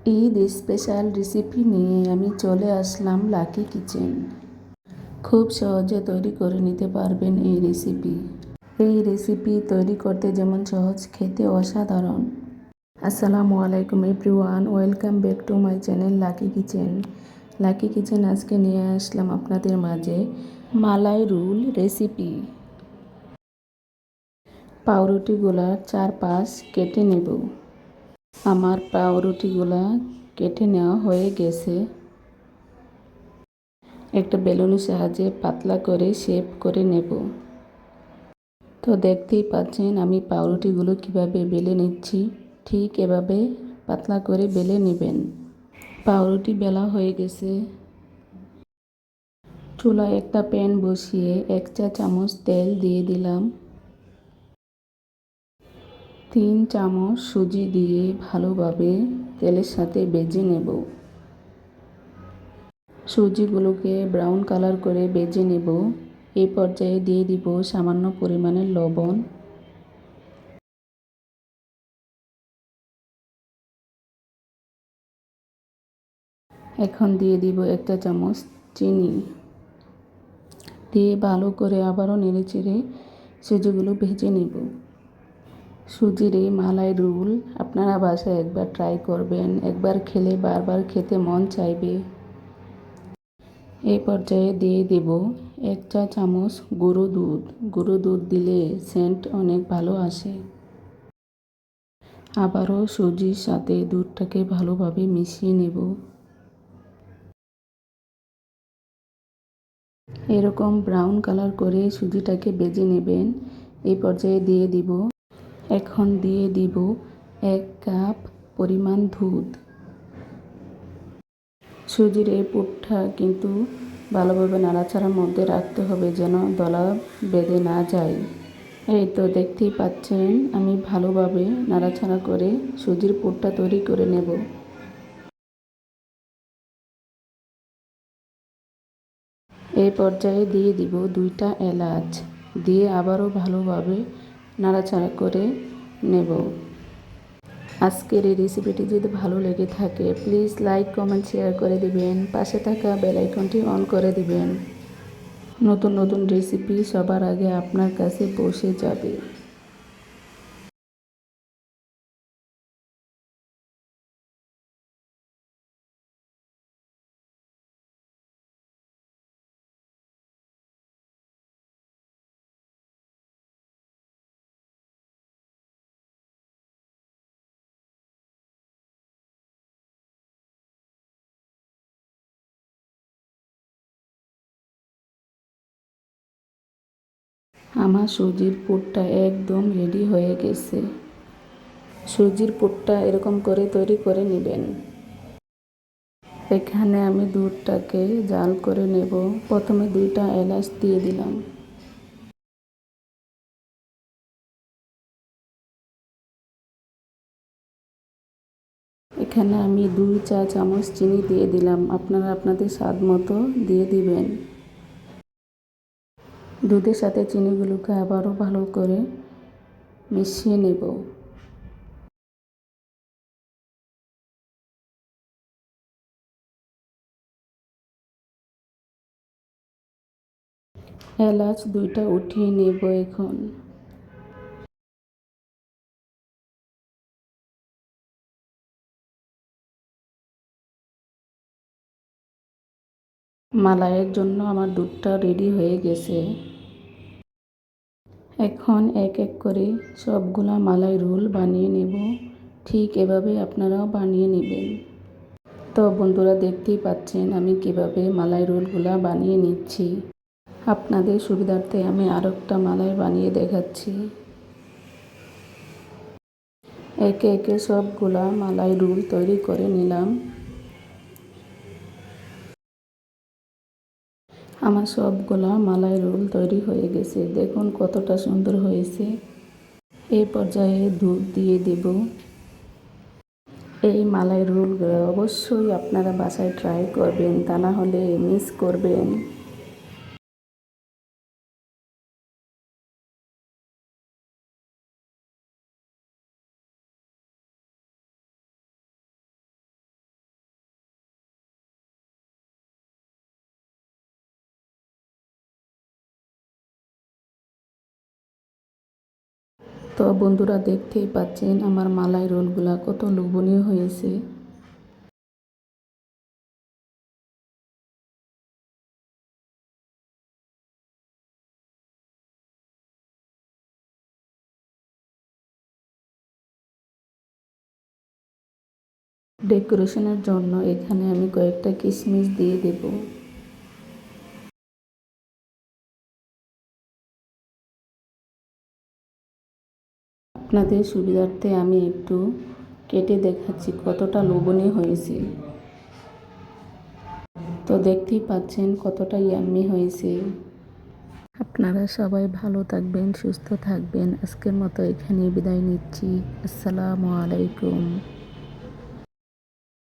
Eid special recipe নিয়ে আমি চলে আসলাম লাকি কিচেন। খুব সহজে তৈরি করে নিতে পারবেন এই রেসিপি। এই রেসিপি তৈরি করতে যেমন সহজ, খেতে অসাধারণ। আসসালামু আলাইকুম everyone, welcome back to my channel lucky kitchen. Lucky kitchen আজকে নিয়ে আসলাম আপনাদের মাঝে মালাই রোল রেসিপি। পাউরুটিগুলা চারপাশ কেটে নেব। আমার পাউরুটিগুলা কেটে নেওয়া হয়ে গেছে। একটা বেলুনের সাহায্যে পাতলা করে শেপ করে নেব। তো দেখতেই পাচ্ছেন আমি পাউরুটিগুলো কিভাবে বেলে নিচ্ছি। ঠিক এভাবে পাতলা করে বেলে নেবেন। পাউরুটি বেলা হয়ে গেছে। চুলায় একটা প্যান বসিয়ে 1 চা চামচ তেল দিয়ে দিলাম। 3 চামচ সুজি দিয়ে ভালোভাবে তেলের সাথে ভেজে নেব। সুজিগুলোকে ব্রাউন কালার করে ভেজে নেব। এই পর্যায়ে দিয়ে দিব সামান্য পরিমাণের লবণ। এখন দিয়ে দিব 1 চা চামচ চিনি। দিয়ে ভালো করে আবারও নেড়েচেড়ে সুজিগুলো ভেজে নেব। সুজির এই মালাই রোল আপনারা বাসায় একবার ট্রাই করবেন। একবার খেলে বারবার খেতে মন চাইবে। এই পর্যায়ে দিয়ে দেব 1 চা চামচ গুঁড়ো দুধ। গুঁড়ো দুধ দিলে সেন্ট অনেক ভালো আসে। আবারও সুজির সাথে দুধটাকে ভালোভাবে মিশিয়ে নেব। এরকম ব্রাউন কালার করে সুজিটাকে ভেজে নেবেন। এই পর্যায়ে এখন দিয়ে দিব 1 কাপ পরিমাণ দুধ। সুজির এই পুরটা কিন্তু ভালোভাবে নাড়াচাড়ার মধ্যে রাখতে হবে যেন দলা বেঁধে না যায়। এই তো দেখতেই পাচ্ছেন আমি ভালোভাবে নাড়াচাড়া করে সুজির পুরটা তৈরি করে নেব। এই পর্যায়ে দিয়ে দিব 2টা এলাচ। দিয়ে আবারও ভালোভাবে নাড়াচাড়া করে নেব। আজকের এই রেসিপিটি যদি ভালো লেগে থাকে প্লিজ লাইক, কমেন্ট, শেয়ার করে দিবেন। পাশে থাকা বেল আইকনটি অন করে দিবেন। নতুন নতুন রেসিপি সবার আগে আপনার কাছে পৌঁছে যাবে। আমার সুজির পুরটা একদম রেডি হয়ে গেছে। সুজির পুরটা এরকম করে তৈরি করে নেবেন। এখানে আমি দুধটাকে জাল করে নেব। প্রথমে 2টা এলাচ দিয়ে দিলাম। এখানে আমি 2 চা চামচ চিনি দিয়ে দিলাম। আপনারা আপনাদের স্বাদ মতো দিয়ে দিবেন। দুধের সাথে চিনিগুলোকে আবারও ভালো করে মিশিয়ে নেব। এলাচ 2টা উঠিয়ে নেব এখন। মালাইয়ের জন্য আমার দুধটা রেডি হয়ে গেছে। এখন এক এক করে সবগুলা মালাই রোল বানিয়ে নেব। ঠিক এভাবে আপনারাও বানিয়ে নেবেন। তো বন্ধুরা দেখতেই পাচ্ছেন আমি কিভাবে মালাই রোলগুলা বানিয়ে নিচ্ছি। আপনাদের সুবিধার্থে আমি আরেকটা মালাই বানিয়ে দেখাচ্ছি। একে একে সবগুলা মালাই রোল তৈরি করে নিলাম। আমার সবগুলা মালাই রোল তৈরি হয়ে গেছে। দেখুন কতটা সুন্দর হয়েছে। এই পর্যায়ে দুধ দিয়ে দেব। এই মালাই রোলগুলো অবশ্যই আপনারা বাসায় ট্রাই করবেন, তা না হলে মিস করবেন। তো বন্ধুরা, দেখতেই পাচ্ছেন আমার মালাই রোলগুলা কত লোভনীয় হয়েছে। ডেকোরেশনের জন্য এখানে আমি কয়েকটা কিশমিশ দিয়ে দেব। আপনাদের সুবিধার্থে আমি একটু কেটে দেখাচ্ছি কতটা লোভনীয় হয়েছে। তো দেখতেই পাচ্ছেন কতটা ইয়াম্মি হয়েছে। আপনারা সবাই ভালো থাকবেন, সুস্থ থাকবেন। আজকের মতো এখানে বিদায় নিচ্ছি। আসসালামু আলাইকুম।